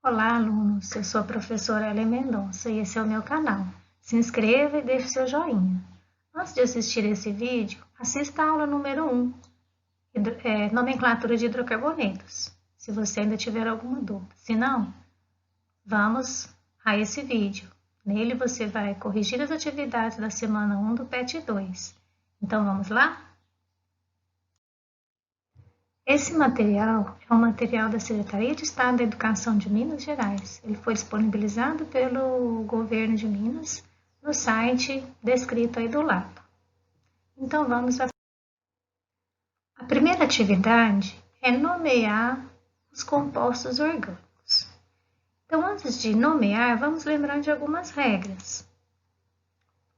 Olá, alunos! Eu sou a professora Ellen Mendonça e esse é o meu canal. Se inscreva e deixe seu joinha. Antes de assistir esse vídeo, assista a aula número 1, nomenclatura de hidrocarbonetos, se você ainda tiver alguma dúvida. Se não, vamos a esse vídeo. Nele você vai corrigir as atividades da semana 1 do PET 2. Então, vamos lá? Esse material é um material da Secretaria de Estado da Educação de Minas Gerais. Ele foi disponibilizado pelo governo de Minas no site descrito aí do lado. Então, vamos à primeira atividade é nomear os compostos orgânicos. Então, antes de nomear, vamos lembrar de algumas regras.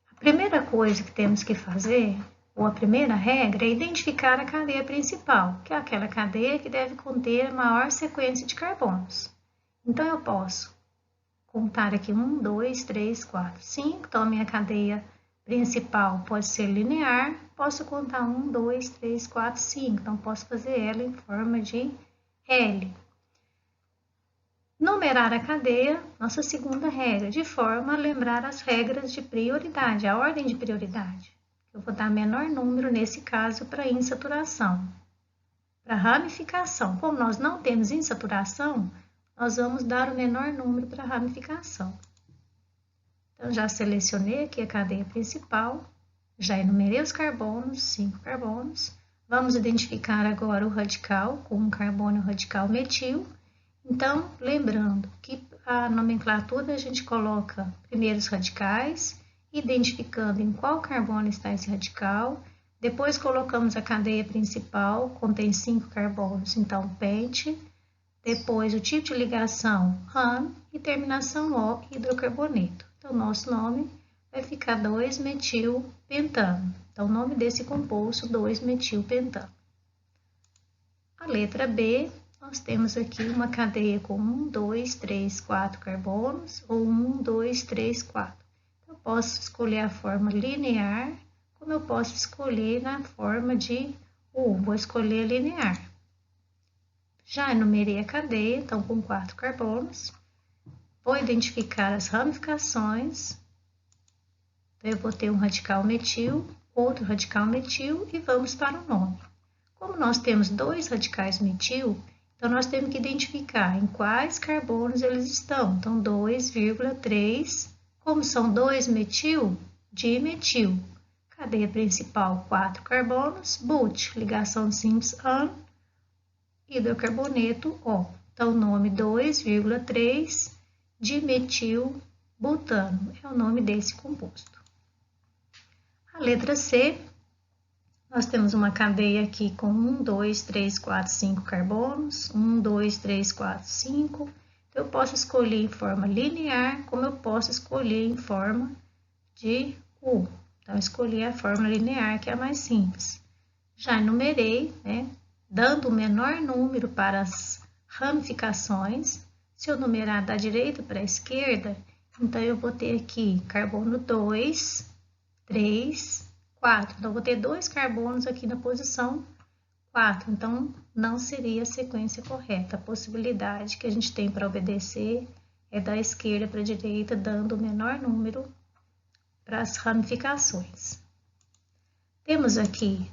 A primeira coisa que temos que fazer, ou a primeira regra, é identificar a cadeia principal, que é aquela cadeia que deve conter a maior sequência de carbonos. Então, eu posso contar aqui 1, 2, 3, 4, 5. Então, a minha cadeia principal pode ser linear. Posso contar 1, 2, 3, 4, 5. Então, posso fazer ela em forma de L. Numerar a cadeia, nossa segunda regra, de forma a lembrar as regras de prioridade, a ordem de prioridade. Eu vou dar menor número, nesse caso, para insaturação. Para ramificação, como nós não temos insaturação, nós vamos dar o menor número para ramificação. Então, já selecionei aqui a cadeia principal, já enumerei os carbonos, 5 carbonos. Vamos identificar agora o radical, com um carbônio radical metil. Então, lembrando que a nomenclatura a gente coloca primeiro os radicais, identificando em qual carbono está esse radical. Depois colocamos a cadeia principal, contém 5 carbonos, então pente. Depois o tipo de ligação, RAN, e terminação O, hidrocarboneto. Então, nosso nome vai ficar 2-metilpentano. Então, o nome desse composto, 2-metilpentano. A letra B, nós temos aqui uma cadeia com 1, 2, 3, 4 carbonos, ou 1, 2, 3, 4. Eu posso escolher a forma linear, como eu posso escolher na forma de U. Vou escolher linear. Já enumerei a cadeia, então com 4 carbonos. Vou identificar as ramificações. Então, eu vou ter um radical metil, outro radical metil e vamos para o nome. Como nós temos 2 radicais metil, então nós temos que identificar em quais carbonos eles estão. Então, 2,3, como são 2 metil, dimetil. Cadeia principal, 4 carbonos, but, ligação simples AN, hidrocarboneto O. Então, o nome 2,3 dimetilbutano é o nome desse composto. A letra C, nós temos uma cadeia aqui com 1, 2, 3, 4, 5 carbonos, 1, 2, 3, 4, 5. Então, eu posso escolher em forma linear, como eu posso escolher em forma de U. Então, eu escolhi a forma linear, que é a mais simples. Já enumerei, né, dando o menor número para as ramificações. Se eu numerar da direita para a esquerda, então eu vou ter aqui carbono 2, 3, 4. Então, vou ter 2 carbonos aqui na posição 4. Então, não seria a sequência correta. A possibilidade que a gente tem para obedecer é da esquerda para a direita, dando o menor número para as ramificações. Temos aqui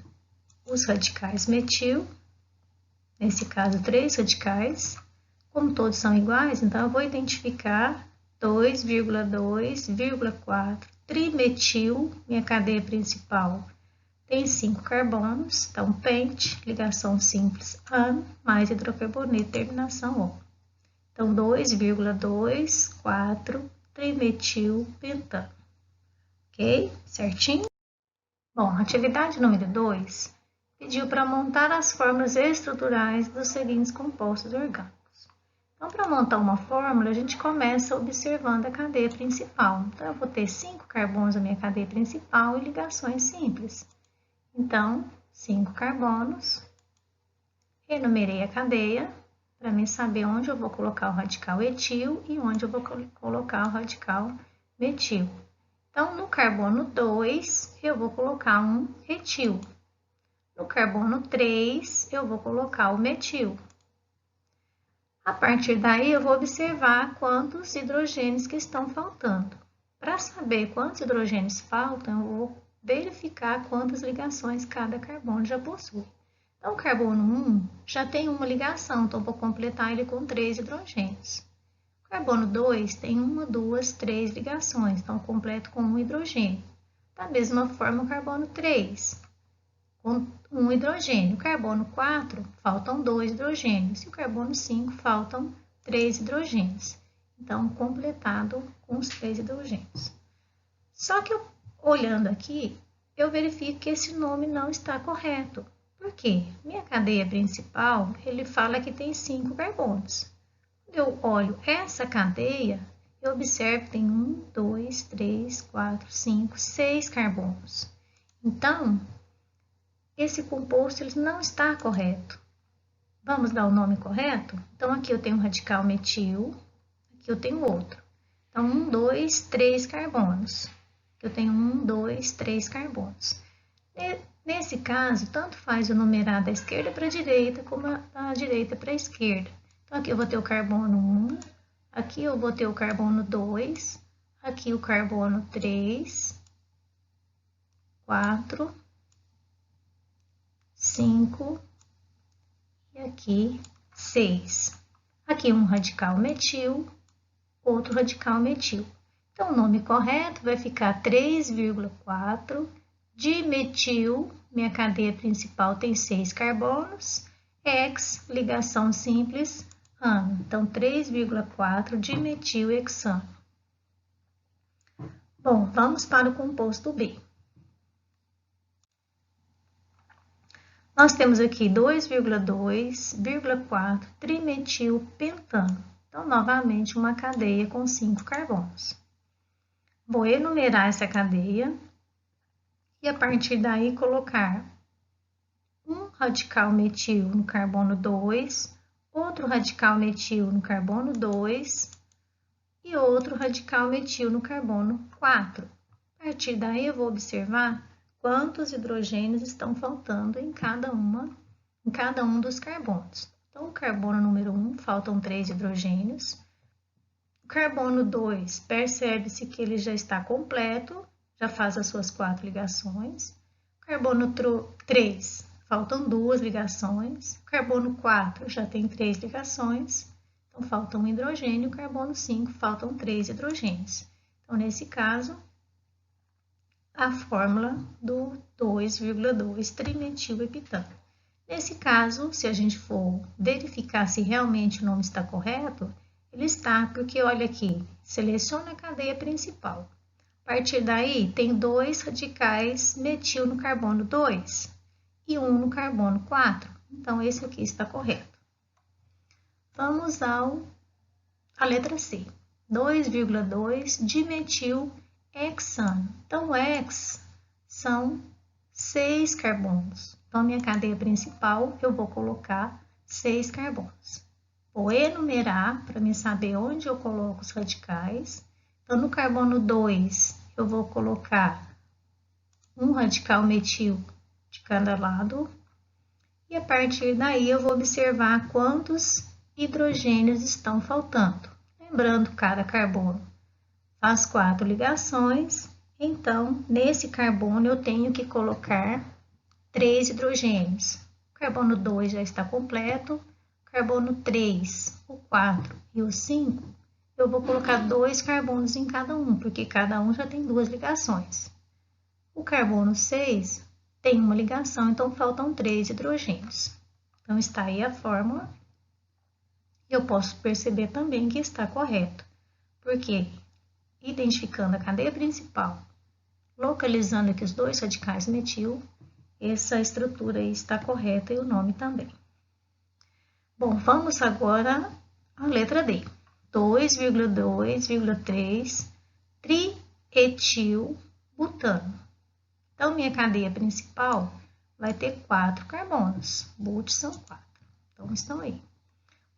os radicais metil, nesse caso 3 radicais. Como todos são iguais, então eu vou identificar 2,2,4 trimetil, minha cadeia principal tem 5 carbonos, então pente, ligação simples AN, mais hidrocarboneto, terminação O. Então, 2,24 trimetilpentano. Ok? Certinho? Bom, atividade número 2 pediu para montar as fórmulas estruturais dos seguintes compostos orgânicos. Então, para montar uma fórmula, a gente começa observando a cadeia principal. Então, eu vou ter 5 carbonos na minha cadeia principal e ligações simples. Então, 5 carbonos, enumerei a cadeia, para mim saber onde eu vou colocar o radical etil e onde eu vou colocar o radical metil. Então, no carbono 2, eu vou colocar um etil. No carbono 3, eu vou colocar o metil. A partir daí, eu vou observar quantos hidrogênios que estão faltando. Para saber quantos hidrogênios faltam, eu vou verificar quantas ligações cada carbono já possui. Então, o carbono 1 já tem uma ligação, então vou completar ele com 3 hidrogênios. O carbono 2 tem 1, 2, 3 ligações, então completo com 1 hidrogênio. Da mesma forma, o carbono 3, com 1 hidrogênio. O carbono 4, faltam 2 hidrogênios. E o carbono 5, faltam 3 hidrogênios. Então, completado com os 3 hidrogênios. Só que, olhando aqui, eu verifico que esse nome não está correto. Por quê? Minha cadeia principal, ele fala que tem 5 carbonos. Quando eu olho essa cadeia, eu observo que tem 1, 2, 3, 4, 5, 6 carbonos. Então, esse composto ele não está correto. Vamos dar o nome correto? Então, aqui eu tenho um radical metil, aqui eu tenho outro. Então, 1, 2, 3 carbonos. Aqui eu tenho 1, 2, 3 carbonos. Nesse caso, tanto faz eu numerar da esquerda para a direita, como da direita para a esquerda. Então, aqui eu vou ter o carbono 1, aqui eu vou ter o carbono 2, aqui o carbono 3, 4, 5 e aqui 6. Aqui um radical metil, outro radical metil. Então, o nome correto vai ficar 3,4 dimetil, minha cadeia principal tem 6 carbonos, hex, ligação simples, ano. Então, 3,4 dimetilhexano. Bom, vamos para o composto B. Nós temos aqui 2,2,4 trimetilpentano. Então, novamente, uma cadeia com 5 carbonos. Vou enumerar essa cadeia e, a partir daí, colocar um radical metil no carbono 2, outro radical metil no carbono 2 e outro radical metil no carbono 4. A partir daí, eu vou observar quantos hidrogênios estão faltando em cada um dos carbonos. Então, o carbono número 1, faltam 3 hidrogênios. O carbono 2, percebe-se que ele já está completo, já faz as suas 4 ligações. O carbono 3, faltam 2 ligações. O carbono 4 já tem 3 ligações, então falta um hidrogênio. O carbono 5, faltam 3 hidrogênios. Então, nesse caso, a fórmula do 2,2 trimetilheptano. Nesse caso, se a gente for verificar se realmente o nome está correto, ele está, porque olha aqui, seleciona a cadeia principal. A partir daí, tem 2 radicais metil no carbono 2 e 1 no carbono 4. Então, esse aqui está correto. Vamos à letra C. 2,2 dimetilhexano. Então, o hex são 6 carbonos. Então, minha cadeia principal, eu vou colocar 6 carbonos. Vou enumerar para me saber onde eu coloco os radicais. Então, no carbono 2, eu vou colocar um radical metil de cada lado. E a partir daí, eu vou observar quantos hidrogênios estão faltando. Lembrando, cada carbono faz 4 ligações. Então, nesse carbono, eu tenho que colocar 3 hidrogênios. O carbono 2 já está completo. O carbono 3, o 4 e o 5, eu vou colocar 2 carbonos em cada um, porque cada um já tem 2 ligações. O carbono 6 tem uma ligação, então faltam 3 hidrogênios. Então, está aí a fórmula. Eu posso perceber também que está correto, porque identificando a cadeia principal, localizando aqui os 2 radicais metil, essa estrutura aí está correta e o nome também. Bom, vamos agora à letra D. 2,2,3 trietilbutano. Então, minha cadeia principal vai ter 4 carbonos. But são 4. Então, estão aí.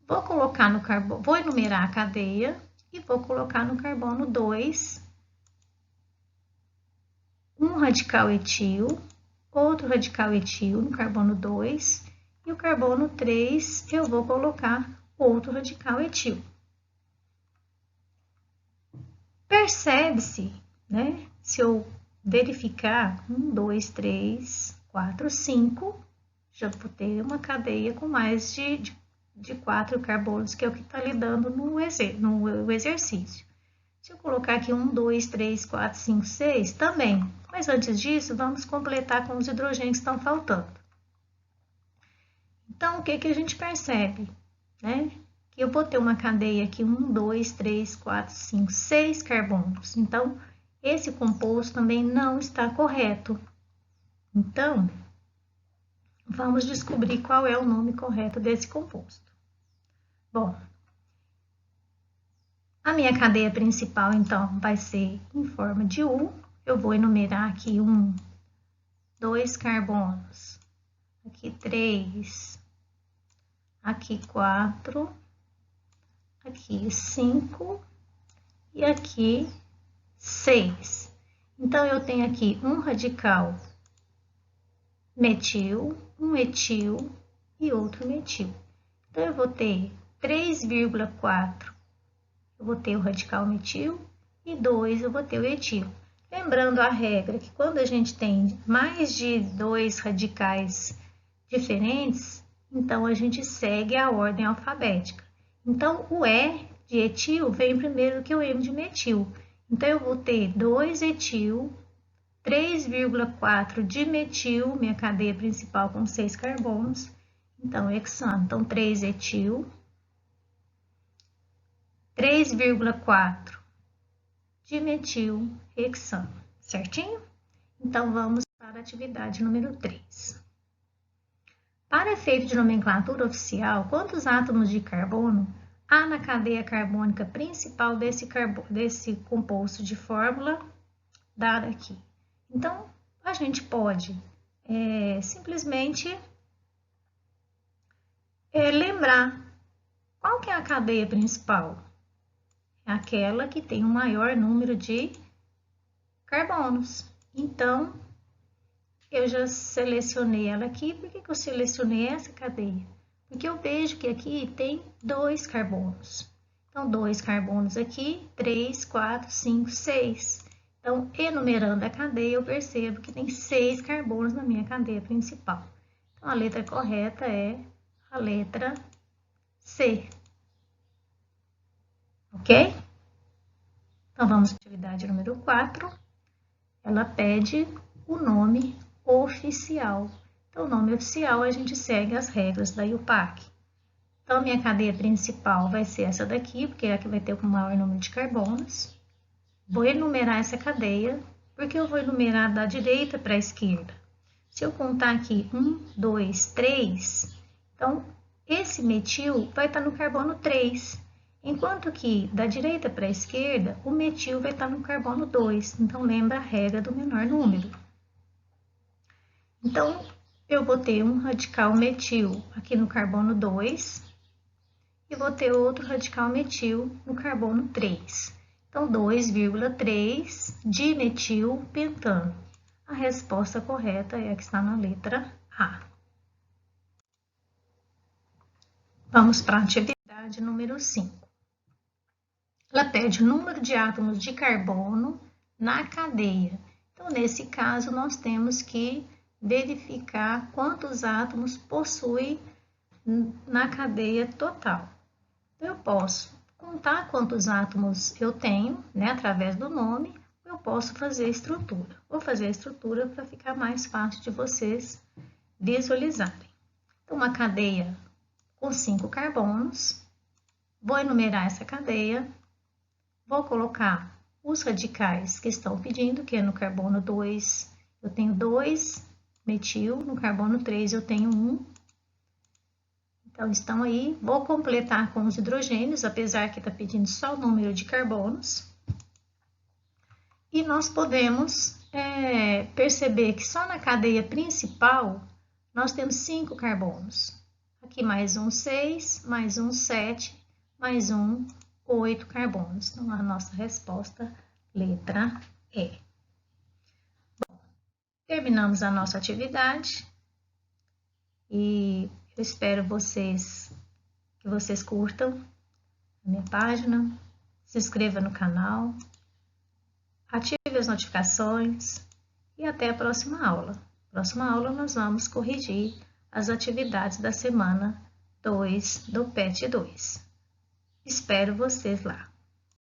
Vou colocar no carbono, vou enumerar a cadeia e vou colocar no carbono 2 um radical etil, outro radical etil no carbono 2 e o carbono 3 eu vou colocar outro radical etil. Percebe-se, né? Se eu verificar 1, 2, 3, 4, 5, já vou ter uma cadeia com mais de 4 carbonos, que é o que está lhe dando no exercício. Se eu colocar aqui 1, 2, 3, 4, 5, 6, também. Mas antes disso, vamos completar com os hidrogênios que estão faltando. Então, o que a gente percebe? Né? Que eu vou ter uma cadeia aqui, 1, 2, 3, 4, 5, 6 carbonos. Então, esse composto também não está correto. Então, vamos descobrir qual é o nome correto desse composto. Bom, a minha cadeia principal, então, vai ser em forma de U. Eu vou enumerar aqui 1, 2 carbonos, aqui 3, aqui 4, aqui 5 e aqui 6. Então, eu tenho aqui um radical metil, um etil e outro metil. Então, eu vou ter 3,4, eu vou ter o radical metil e 2 eu vou ter o etil. Lembrando a regra que quando a gente tem mais de 2 radicais diferentes, então a gente segue a ordem alfabética. Então, o E de etil vem primeiro que o M de metil. Então, eu vou ter 2 etil, 3,4 de metil, minha cadeia principal com 6 carbonos. Então, hexano. Então, 3 etil, 3,4 de metil hexano, certinho? Então, vamos para a atividade número 3. Para efeito de nomenclatura oficial, quantos átomos de carbono há na cadeia carbônica principal desse composto de fórmula dada aqui? Então, a gente pode simplesmente lembrar qual que é a cadeia principal. É aquela que tem o maior número de carbonos. Então, eu já selecionei ela aqui. Por que eu selecionei essa cadeia? Porque eu vejo que aqui tem 2 carbonos. Então, 2 carbonos aqui, 3, 4, 5, 6. Então, enumerando a cadeia, eu percebo que tem 6 carbonos na minha cadeia principal. Então, a letra correta é a letra C. Ok? Então, vamos à atividade número 4. Ela pede o nome oficial. Então, o nome oficial, a gente segue as regras da IUPAC. Então, minha cadeia principal vai ser essa daqui, porque é a que vai ter o maior número de carbonos. Vou enumerar essa cadeia, porque eu vou enumerar da direita para a esquerda. Se eu contar aqui 1, 2, 3, então, esse metil vai estar no carbono 3. Enquanto que da direita para a esquerda, o metil vai estar no carbono 2. Então, lembra a regra do menor número. Então, eu vou ter um radical metil aqui no carbono 2 e vou ter outro radical metil no carbono 3. Então, 2,3 dimetil pentano. A resposta correta é a que está na letra A. Vamos para a atividade número 5. Ela pede o número de átomos de carbono na cadeia. Então, nesse caso, nós temos que verificar quantos átomos possui na cadeia total. Eu posso contar quantos átomos eu tenho, né, através do nome, ou eu posso fazer a estrutura. Vou fazer a estrutura para ficar mais fácil de vocês visualizarem. Então, uma cadeia com 5 carbonos, vou enumerar essa cadeia, vou colocar os radicais que estão pedindo, que é no carbono 2, eu tenho 2 metil, no carbono 3 eu tenho 1. Então, estão aí. Vou completar com os hidrogênios, apesar que está pedindo só o número de carbonos. E nós podemos perceber que só na cadeia principal nós temos 5 carbonos. Aqui mais um 6, mais um 7, mais um 8 carbonos. Então, a nossa resposta, letra E. Bom, terminamos a nossa atividade e eu espero que vocês curtam a minha página, se inscreva no canal, ative as notificações e até a próxima aula. Próxima aula nós vamos corrigir as atividades da semana 2 do PET 2. Espero vocês lá.